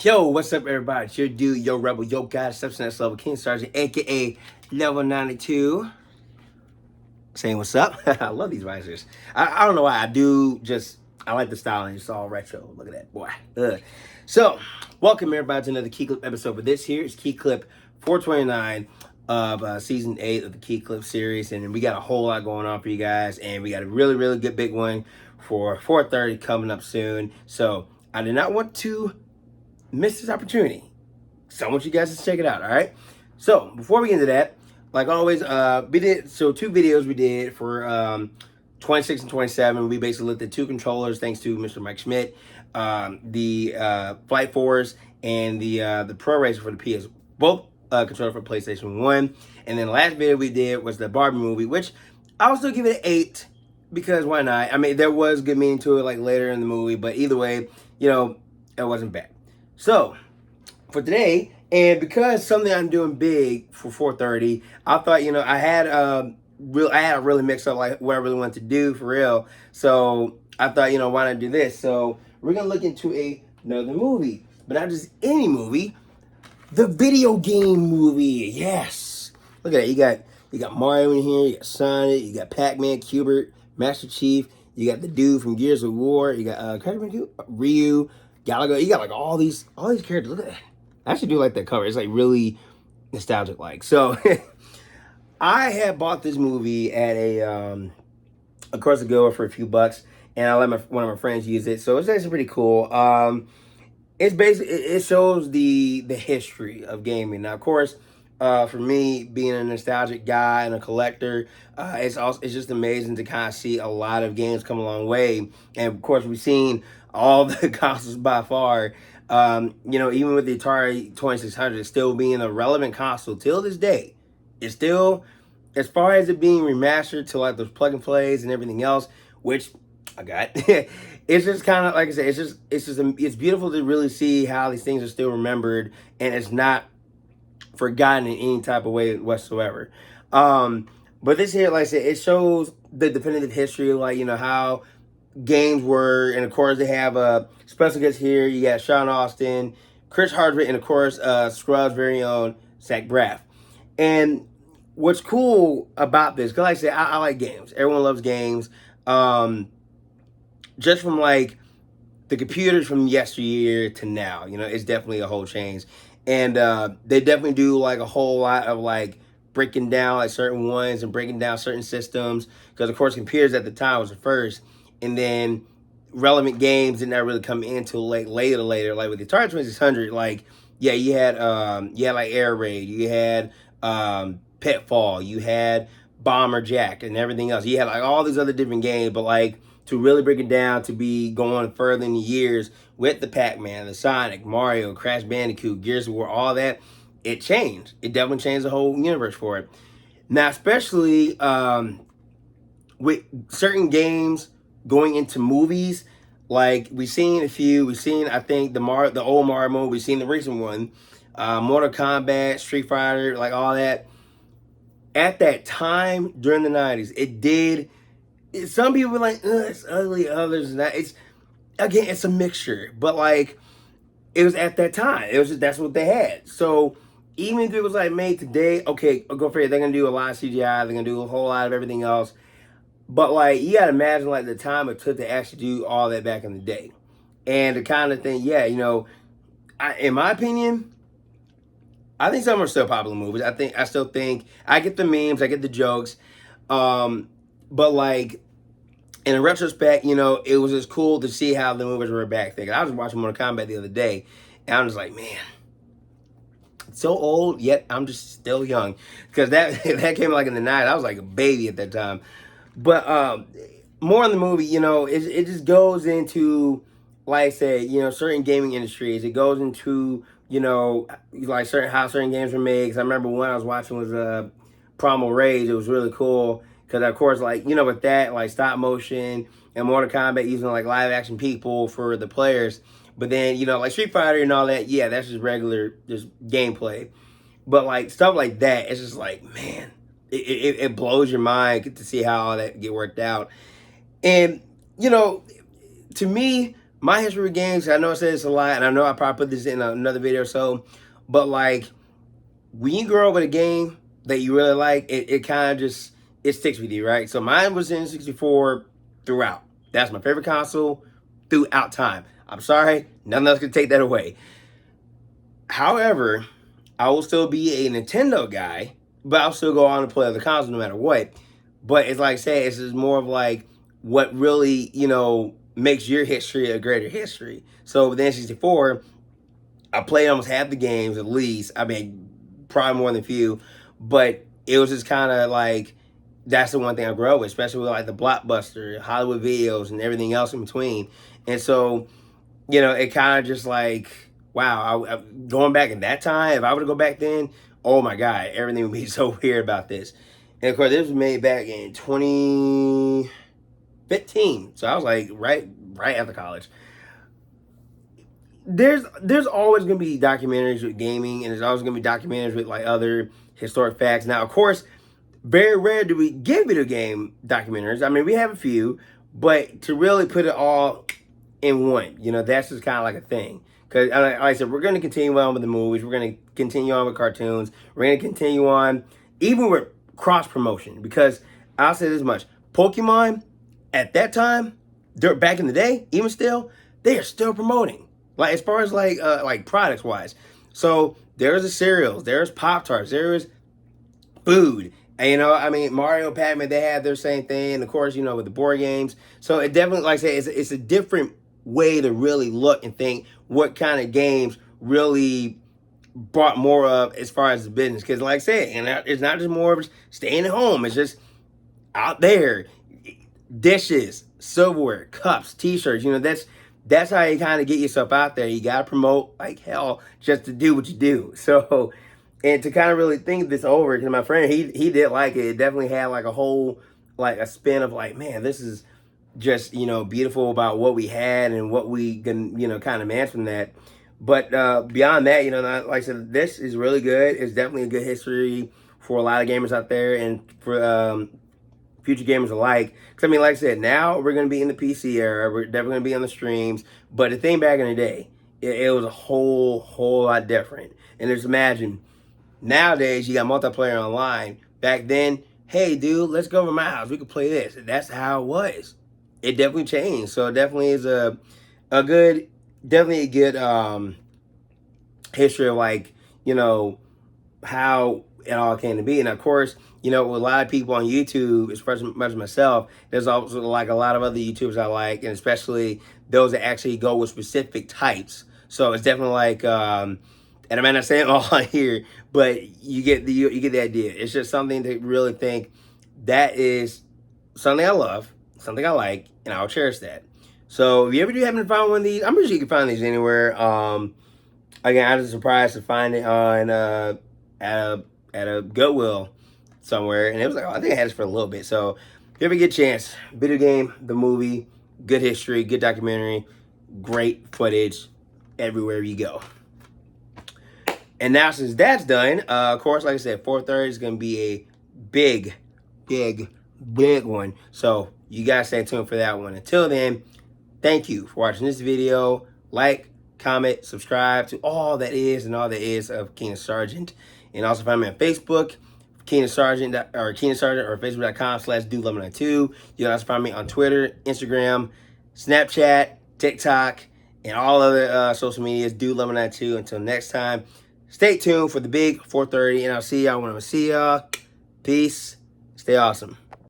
Yo, what's up, everybody? It's your dude, yo rebel, yo god, steps next level, King Sergeant, aka Level 92. Saying what's up. I love these visors. I don't know why. I like the styling. It's all retro. Look at that, boy. So, welcome everybody to another KeeKlip episode. But this here is KeeKlip 429 of season 8 of the KeeKlip series. And we got a whole lot going on for you guys. And we got a really, really good big one for 430 coming up soon. So, I did not want to miss this opportunity. So I want you guys to check it out, all right? So before we get into that, like always, we did two videos we did for 26 and 27. We basically looked at two controllers thanks to Mr. Mike Schmidt, the Flight Force and the Pro Racer for the PS, both controllers for PlayStation 1. And then the last video we did was the Barbie movie, which I'll still give it an 8 because why not? I mean, there was good meaning to it like later in the movie, but either way, it wasn't bad. So for today, and because something I'm doing big for 430, I thought I had a really mixed up like what I really wanted to do for real. So I thought why not do this? So we're gonna look into another movie, but not just any movie, the video game movie. Yes, look at that. You got Mario in here. You got Sonic. You got Pac-Man, Cubert, Master Chief. You got the dude from Gears of War. You got Ryu, Galaga. You got like all these characters. Look at that. I actually do like that cover. It's like really nostalgic like. So I had bought this movie at a course ago for a few bucks, and I let one of my friends use it. So it's actually pretty cool. It's basically it shows the history of gaming. Now, of course, for me being a nostalgic guy and a collector, it's just amazing to kind of see a lot of games come a long way. And of course, we've seen all the consoles by far. Even with the Atari 2600 still being a relevant console till this day, it's still, as far as it being remastered to like those plug and plays and everything else, which I got. It's just kind of like I said, it's beautiful to really see how these things are still remembered and it's not forgotten in any type of way whatsoever. But this here, like I said, it shows the definitive history, like how games were, and of course they have special guests here. You got Sean Austin, Chris Hardwick, and of course Scrubs' very own Zach Braff. And what's cool about this, because like I said, I like games. Everyone loves games. Just from like the computers from yesteryear to now, it's definitely a whole change. And they definitely do like a whole lot of like breaking down like certain ones and breaking down certain systems. Because of course computers at the time was the first. And then relevant games did not really come in until later. Like with the Atari 2600, like you had like Air Raid, you had Pitfall, you had Bomber Jack, and everything else. You had like all these other different games, but like to really break it down to be going further in the years with the Pac-Man, the Sonic, Mario, Crash Bandicoot, Gears of War, all that, it changed. It definitely changed the whole universe for it. Now, especially with certain games going into movies, like we've seen I think the old Mario movie, we've seen the recent one, Mortal Kombat, Street Fighter, like all that. At that time during the 90s, some people were like, it's ugly, others not. It's a mixture, but like it was at that time. That's what they had. So even if it was like made today, okay, I'll go for it. They're gonna do a lot of CGI. They're gonna do a whole lot of everything else. But like you gotta imagine like the time it took to actually do all that back in the day, and the kind of thing. Yeah, in my opinion, I think some are still popular movies. I still think I get the memes, I get the jokes, but like in retrospect, it was just cool to see how the movies were back then. I was watching Mortal Kombat the other day, and I'm just like, man, it's so old, yet I'm just still young. Because that came like in the night. I was like a baby at that time. But more on the movie, it just goes into, like I said, certain gaming industries. It goes into, like how certain games were made. Because I remember one I was watching was Primal Rage. It was really cool. Because, of course, like, with that, like, stop motion and Mortal Kombat using, like, live action people for the players. But then, like, Street Fighter and all that, yeah, that's just regular, just gameplay. But, like, stuff like that, it's just like, man, it blows your mind to see how all that get worked out. And, to me, my history with games, I know I said this a lot, and I know I probably put this in another video or so, but like, when you grow up with a game that you really like, it kind of just, it sticks with you, right? So mine was in 64 throughout. That's my favorite console throughout time. I'm sorry, nothing else can take that away. However, I will still be a Nintendo guy, but I'll still go on and play other consoles no matter what. But it's like I say, it's just more of like what really, makes your history a greater history. So with the N64, I played almost half the games at least. I mean, probably more than a few, but it was just kind of like, that's the one thing I grew up with, especially with like the Blockbuster, Hollywood Videos, and everything else in between. And so, it kind of just like, wow, going back in that time, if I were to go back then, oh my God, everything would be so weird about this. And of course, this was made back in 2015. So I was like right after college. There's always gonna be documentaries with gaming, and there's always gonna be documentaries with like other historic facts. Now, of course, very rare do we get video game documentaries. I mean, we have a few, but to really put it all in one, that's just kind of like a thing. Because, like I said, we're going to continue on with the movies. We're going to continue on with cartoons. We're going to continue on even with cross promotion. Because I'll say this much: Pokemon at that time, back in the day, even still, they are still promoting. Like as far as like products wise. So there's the cereals, there's Pop-Tarts, there's food. And, I mean, Mario, Pac-Man, they have their same thing. And of course, with the board games. So it definitely, like I say, it's a different way to really look and think what kind of games really brought more of as far as the business. Because like I said, and it's not just more of staying at home. It's just out there. Dishes, silverware, cups, t-shirts. That's how you kind of get yourself out there. You got to promote like hell just to do what you do. So, and to kind of really think this over, because my friend, he did like it. It definitely had like a whole, like a spin of like, man, this is just, beautiful about what we had and what we can, kind of match from that. But beyond that, like I said, this is really good. It's definitely a good history for a lot of gamers out there and for future gamers alike. Because, I mean, like I said, now we're going to be in the PC era. We're definitely going to be on the streams. But the thing back in the day, it was a whole lot different. And just imagine, nowadays, you got multiplayer online. Back then, hey, dude, let's go over my house. We could play this. That's how it was. It definitely changed. So it definitely is a good history of like, how it all came to be. And of course, with a lot of people on YouTube, especially much as myself, there's also like a lot of other YouTubers I like, and especially those that actually go with specific types. So it's definitely like, and I might not say it all here, but you get the idea. It's just something to really think that is something I love, something I like, and I'll cherish that. So if you ever do happen to find one of these, I'm pretty sure you can find these anywhere. Again, I was surprised to find it on at a Goodwill somewhere, and it was like, oh, I think I had this for a little bit. So if you ever get a chance, video game, the movie, good history, good documentary, great footage everywhere you go. And now since that's done, of course, like I said, 4:30 is going to be a big one. So you guys stay tuned for that one. Until then, thank you for watching this video. Like, comment, subscribe to all that is and all that is of Keenan Sargent. And also find me on Facebook, Keenan Sargent, or Facebook.com/dude1192. You can also find me on Twitter, Instagram, Snapchat, TikTok, and all other social medias, dude1192. Until next time, stay tuned for the big 4:30, and I'll see y'all when I see y'all. Peace. Stay awesome.